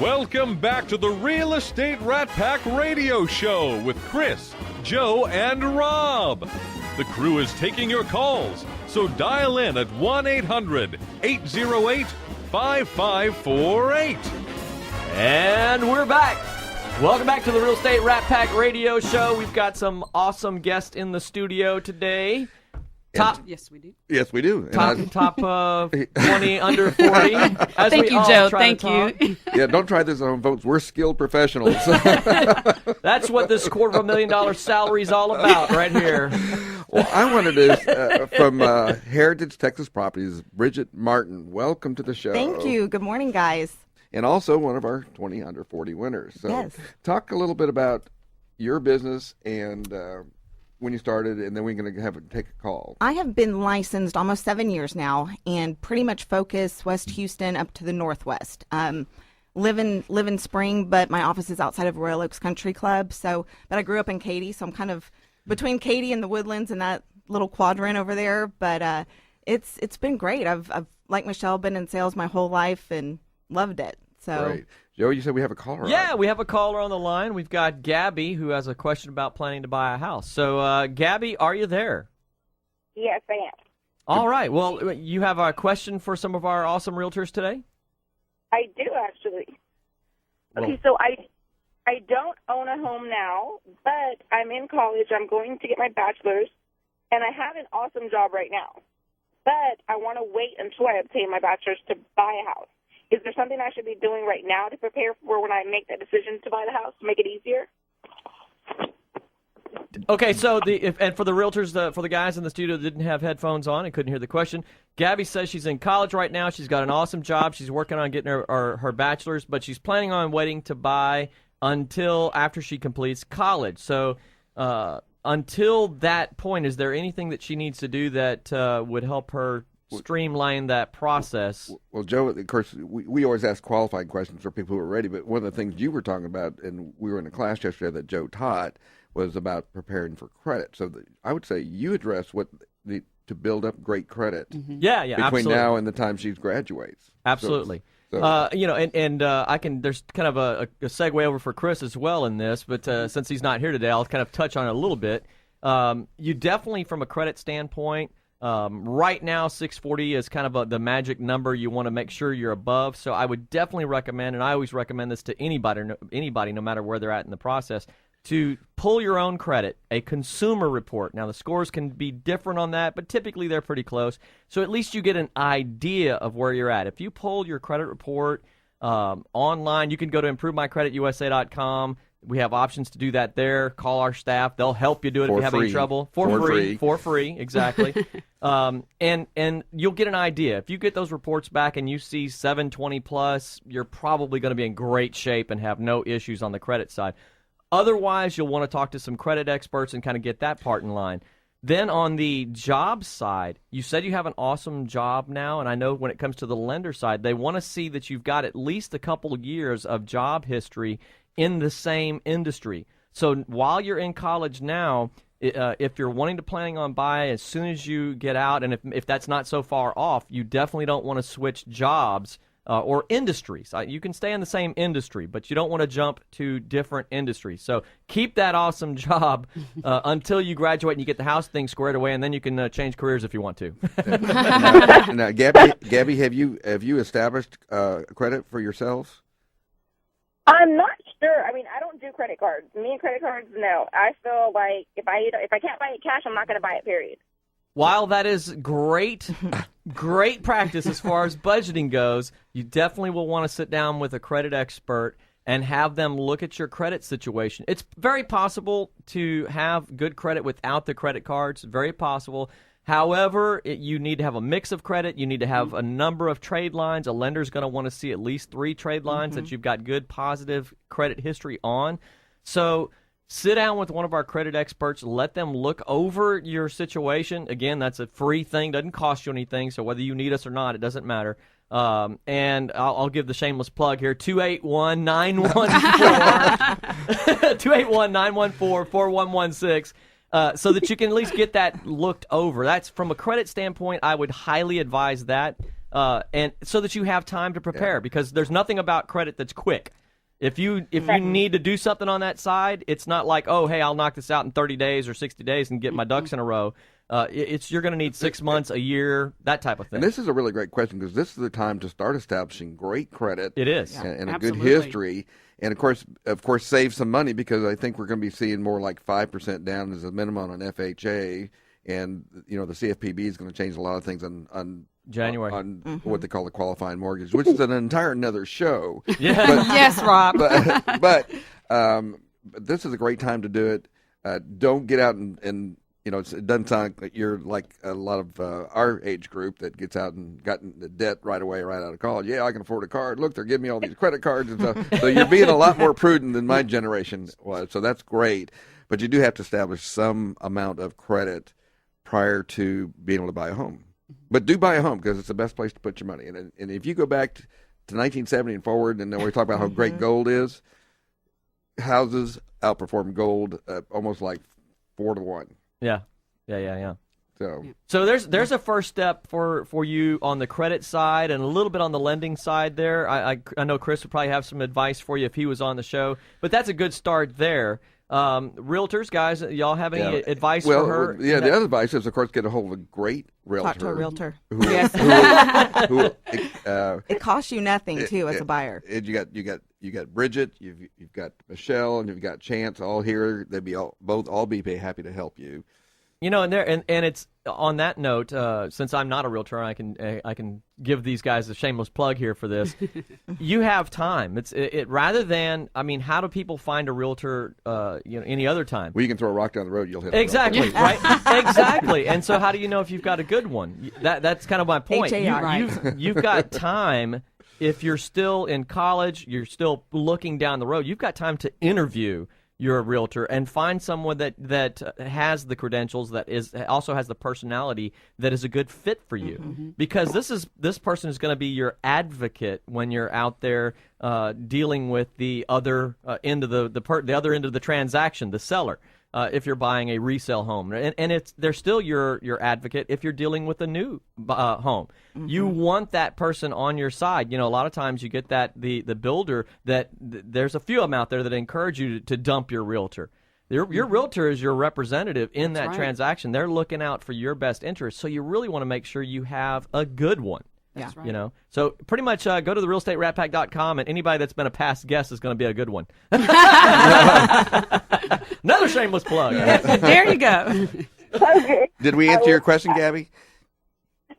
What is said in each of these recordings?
Welcome back to the Real Estate Rat Pack Radio Show with Chris, Joe, and Rob. The crew is taking your calls, so dial in at 1-800-808-5548. And we're back. Welcome back to the Real Estate Rat Pack Radio Show. We've got some awesome guests in the studio today. Yes, we do. Yes, we do. Top 20 under 40. Thank you, Joe. Thank you. Yeah, don't try this at home, folks. We're skilled professionals. That's what this $250,000 salary is all about right here. Well, I wanted to, from Heritage Texas Properties, Bridget Martin. Welcome to the show. Thank you. Good morning, guys. And also one of our 20 under 40 winners. So yes. Talk a little bit about your business and when you started, and then we're going to take a call. I have been licensed almost 7 years now and pretty much focus West Houston up to the Northwest. Live in Spring, but my office is outside of Royal Oaks Country Club. But I grew up in Katy, so I'm kind of between Katy and the Woodlands and that little quadrant over there. But it's been great. I've like Michelle, been in sales my whole life and loved it. So. Great. Joe, you said we have a caller. Yeah, we have a caller on the line. We've got Gabby, who has a question about planning to buy a house. So, Gabby, are you there? Yes, I am. All right. Well, you have a question for some of our awesome realtors today? I do, actually. Okay, so I don't own a home now, but I'm in college. I'm going to get my bachelor's, and I have an awesome job right now. But I want to wait until I obtain my bachelor's to buy a house. Is there something I should be doing right now to prepare for when I make that decision to buy the house to make it easier? Okay, so and for the realtors, for the guys in the studio that didn't have headphones on and couldn't hear the question, Gabby says she's in college right now. She's got an awesome job. She's working on getting her bachelor's, but she's planning on waiting to buy until after she completes college. So until that point, is there anything that she needs to do that would help her streamline that process? Well, Joe, of course, we always ask qualifying questions for people who are ready, but one of the things you were talking about, and we were in a class yesterday that Joe taught, was about preparing for credit. So I would say you address to build up great credit. Mm-hmm. Yeah, between absolutely. now and the time she graduates. Absolutely. So, I can. There's kind of a segue over for Chris as well in this, but since he's not here today, I'll kind of touch on it a little bit. You definitely, from a credit standpoint, right now 640 is kind of the magic number you want to make sure you're above. So I would definitely recommend, and I always recommend this to anybody, no matter where they're at in the process, to pull your own credit, a consumer report. Now, the scores can be different on that, but typically they're pretty close. So at least you get an idea of where you're at. If you pull your credit report online, you can go to ImproveMyCreditUSA.com. We have options to do that there. Call our staff. They'll help you do it if you have any trouble. For free, exactly. And you'll get an idea. If you get those reports back and you see 720 plus, you're probably going to be in great shape and have no issues on the credit side. Otherwise, you'll want to talk to some credit experts and kind of get that part in line. Then on the job side, you said you have an awesome job now, and I know when it comes to the lender side, they want to see that you've got at least a couple of years of job history in the same industry. So while you're in college now, if you're wanting to planning on buy as soon as you get out, and if that's not so far off, you definitely don't want to switch jobs or industries. You can stay in the same industry, but you don't want to jump to different industries. So keep that awesome job until you graduate and you get the house thing squared away, and then you can change careers if you want to. Now, Gabby, have you established credit for yourselves? I'm not sure. I mean, I don't do credit cards. Me and credit cards, no. I feel like if I can't buy it cash, I'm not going to buy it, period. While that is great practice as far as budgeting goes, you definitely will want to sit down with a credit expert and have them look at your credit situation. It's very possible to have good credit without the credit cards, very possible. However, you need to have a mix of credit. You need to have a number of trade lines. A lender's going to want to see at least 3 trade lines that you've got good, positive credit history on. So sit down with one of our credit experts. Let them look over your situation. Again, that's a free thing. Doesn't cost you anything. So whether you need us or not, it doesn't matter. And I'll give the shameless plug here, 281-914, 281-914-4116. So that you can at least get that looked over. That's from a credit standpoint, I would highly advise that. and so that you have time to prepare, because there's nothing about credit that's quick. If you need to do something on that side, it's not like, oh, hey, I'll knock this out in 30 days or 60 days and get my ducks in a row. You're going to need 6 months, a year, that type of thing. And this is a really great question, because this is the time to start establishing great credit. It is. And a good history. And, of course, save some money, because I think we're going to be seeing more like 5% down as a minimum on FHA. And, the CFPB is going to change a lot of things on January. On what they call the qualifying mortgage, which is an entire another show. Yeah. Yes, Rob. But this is a great time to do it. Don't get out and it doesn't sound like you're like a lot of our age group that gets out and got into debt right away, right out of college. Yeah, I can afford a card. Look, they're giving me all these credit cards and stuff. So you're being a lot more prudent than my generation was. So that's great. But you do have to establish some amount of credit prior to being able to buy a home. But do buy a home, because it's the best place to put your money. And if you go back to 1970 and forward, and then we talk about how great gold is, houses outperform gold almost like 4 to 1. Yeah. So there's a first step for you on the credit side and a little bit on the lending side there. I know Chris would probably have some advice for you if he was on the show, but that's a good start there. Realtors, guys, y'all have any advice for her? Yeah, the other advice is, of course, get a hold of a great realtor. Talk to a realtor. It costs you nothing too as a buyer. You got Bridget, you've got Michelle, and you've got Chance all here. They'd be all be happy to help you. And it's on that note. Since I'm not a realtor, I can give these guys a shameless plug here for this. You have time. It's rather than, how do people find a realtor? Any other time? Well, you can throw a rock down the road, you'll hit it. Exactly, right? Exactly. And so, how do you know if you've got a good one? That's kind of my point. You've got time. If you're still in college, you're still looking down the road. You've got time to interview your realtor and find someone that has the credentials, that also has the personality that is a good fit for you, because this person is going to be your advocate when you're out there dealing with the other end of the other end of the transaction, the seller. If you're buying a resale home, and they're still your advocate if you're dealing with a new home. You want that person on your side. A lot of times you get that the builder that there's a few of them out there that encourage you to dump your realtor. Your realtor is your representative in that transaction. They're looking out for your best interest, so you really want to make sure you have a good one. That's right. So pretty much go to the realestateratpack.com, and anybody that's been a past guest is going to be a good one. Another shameless plug. There you go. Okay. Did we answer your question, Gabby?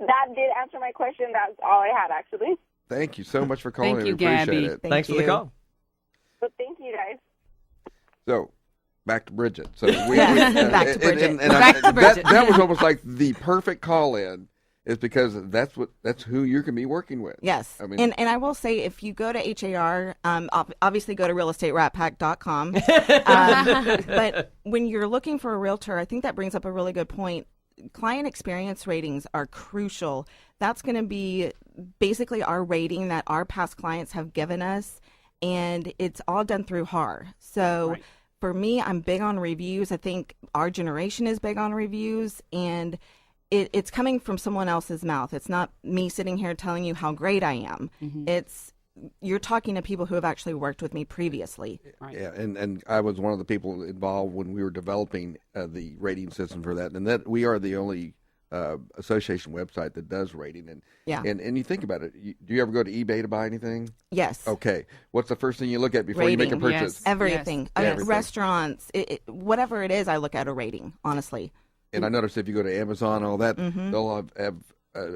That did answer my question. That's all I had, actually. Thank you so much for calling. Thank you, Appreciate Gabby. it. Thanks for the call. But thank you, guys. So, back to Bridget. So Back to Bridget. Back to Bridget. That was almost like the perfect call-in. Is because that's who you can be working with. Yes. And I will say, if you go to HAR, obviously go to realestateratpack.com. But when you're looking for a realtor, I think that brings up a really good point. Client experience ratings are crucial. That's going to be basically our rating that our past clients have given us, and it's all done through HAR. So for me, I'm big on reviews. I think our generation is big on reviews, and it's coming from someone else's mouth. It's not me sitting here telling you how great I am. You're talking to people who have actually worked with me previously. Yeah, and I was one of the people involved when we were developing the rating system for that. And that we are the only association website that does rating. And you think about it. Do you ever go to eBay to buy anything? Yes. Okay. What's the first thing you look at before you make a purchase? Yes. Everything. Yes. Restaurants, whatever it is, I look at a rating, honestly. And I noticed if you go to Amazon, all that, they'll have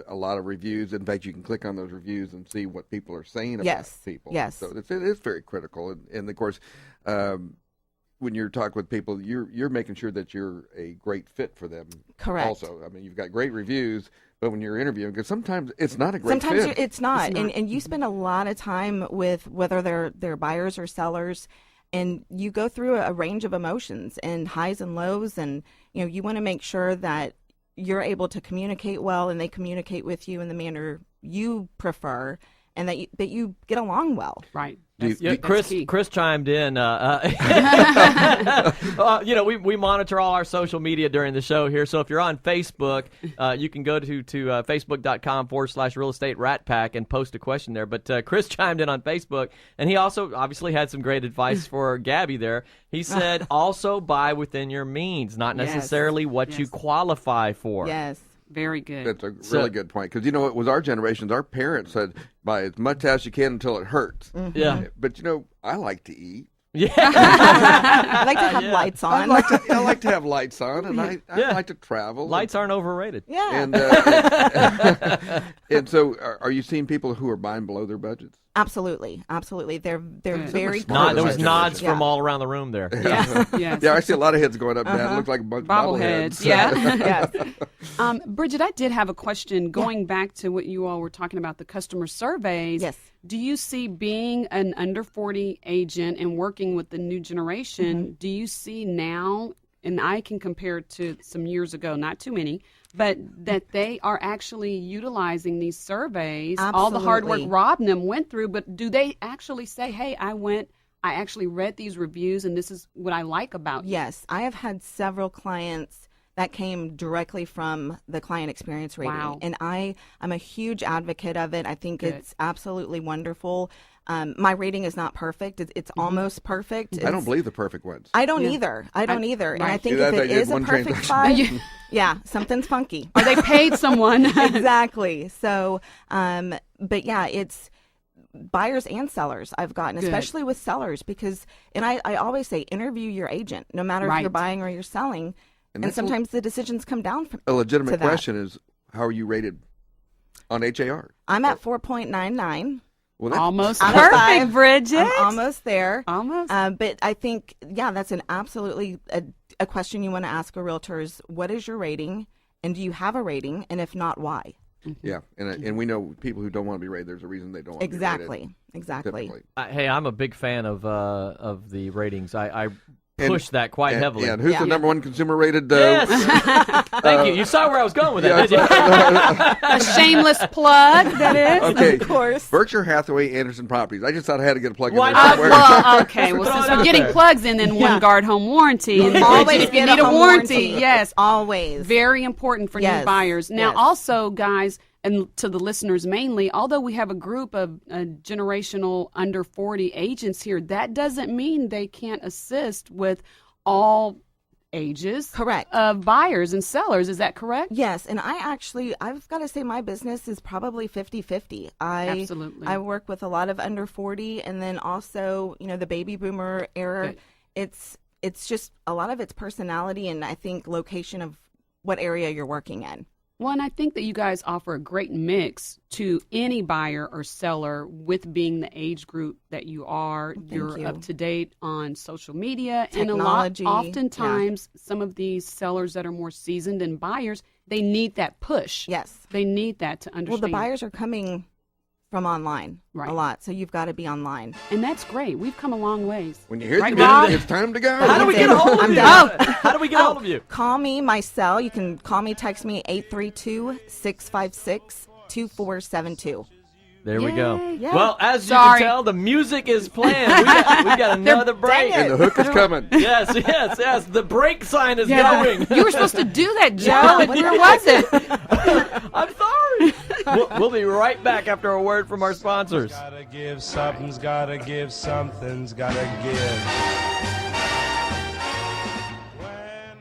a lot of reviews. In fact, you can click on those reviews and see what people are saying about people. Yes. So it is very critical. And of course, when you're talking with people, you're making sure that you're a great fit for them. Correct. Also, you've got great reviews, but when you're interviewing, because sometimes it's not a great fit. Sometimes it's not. And you spend a lot of time with whether they're buyers or sellers, and you go through a range of emotions and highs and lows, and you want to make sure that you're able to communicate well and they communicate with you in the manner you prefer, and that you get along well. Right. Yeah, That's key. Chris chimed in. We monitor all our social media during the show here. So if you're on Facebook, you can go to facebook.com/real estate rat pack and post a question there. But Chris chimed in on Facebook, and he also obviously had some great advice for Gabby there. He said, also buy within your means, not necessarily what you qualify for. Yes. Very good. That's a really good point. Because, it was our generations. Our parents said, buy as much as you can until it hurts. Mm-hmm. Yeah. But, I like to eat. Yeah. I like to have lights on. I like to have lights on, and I like to travel. Lights aren't overrated. Yeah. And so are you seeing people who are buying below their budgets? Absolutely. They're very smart. There was cautious. nods Yeah. from all around the room there. Yes. Yes. Yeah, I see a lot of heads going up and down. It looks like a bunch of bobbleheads. Yeah. Yes. Bridget, I did have a question going back to what you all were talking about, the customer surveys. Yes. Do you see being an under 40 agent and working with the new generation, do you see now, and I can compare it to some years ago, not too many, but that they are actually utilizing these surveys, all the hard work Absolutely. Rob and them went through, but do they actually say, hey, I actually read these reviews and this is what I like about you? Yes, I have had several clients that came directly from the client experience rating. Wow. And I'm a huge advocate of it. I think Good. it's absolutely wonderful. My rating is not perfect. It's almost perfect. I don't believe the perfect ones. I don't either. I don't either. And I right. think See, if that it did is a one perfect transaction. spot, yeah, something's funky. Or they paid someone. Exactly. So, but yeah, it's buyers and sellers I've gotten, Good. especially with sellers, because, and I always say, interview your agent, no matter if Right. you're buying or you're selling. And that's sometimes the decisions come down from a legitimate to that. question is, how are you rated on HAR? I'm at 4.99. Well, that's Almost I'm a perfect, 5. Bridget. I'm almost there. Almost. But I think, that's an absolutely a question you want to ask a realtor is, what is your rating? And do you have a rating? And if not, why? Yeah, and we know people who don't want to be rated. There's a reason they don't want to be rated. Exactly. Typically. Hey, I'm a big fan of the ratings. I push that quite heavily. And who's the number one consumer rated? Yes. Thank you. You saw where I was going with that, didn't you? A shameless plug, that is. Okay, Of course. Berkshire Hathaway, Anderson Properties. I just thought I had to get a plug Why in there not? somewhere. Well, okay. Well, Throw since it we're out getting there. plugs in, then one guard home warranty. And Always Bridget, if you get need a home warranty, yes. Always. Very important for new Yes. buyers. Now, Yes. also, guys, and to the listeners mainly, although we have a group of generational under 40 agents here, that doesn't mean they can't assist with all ages Correct. of buyers and sellers. Is that correct? Yes, and I've got to say my business is probably 50-50. Absolutely. I work with a lot of under 40, and then also, the baby boomer era. Good. It's just a lot of it's personality and I think location of what area you're working in. Well, and I think that you guys offer a great mix to any buyer or seller with being the age group that you are. You're you. up to date on social media. Technology, And oftentimes, some of these sellers that are more seasoned and buyers, they need that push. Yes. They need that to understand. Well, the buyers are coming from online Right. a lot, so you've got to be online. And that's great. We've come a long ways. When you hear Right, the Rob? music, it's time to go. How do we get a hold of I'm you? done. How do we get a hold of you? Call me, my cell. You can call me, text me, 832-656-2472. There we go. Yay. Yeah. Well, as you Sorry. can tell, the music is playing. We got another break. And the hook is coming. Yes. The break sign is going. You were supposed to do that, Joe. And where was it? I'm sorry. We'll be right back after a word from our sponsors. Gotta give something's gotta give something's gotta give.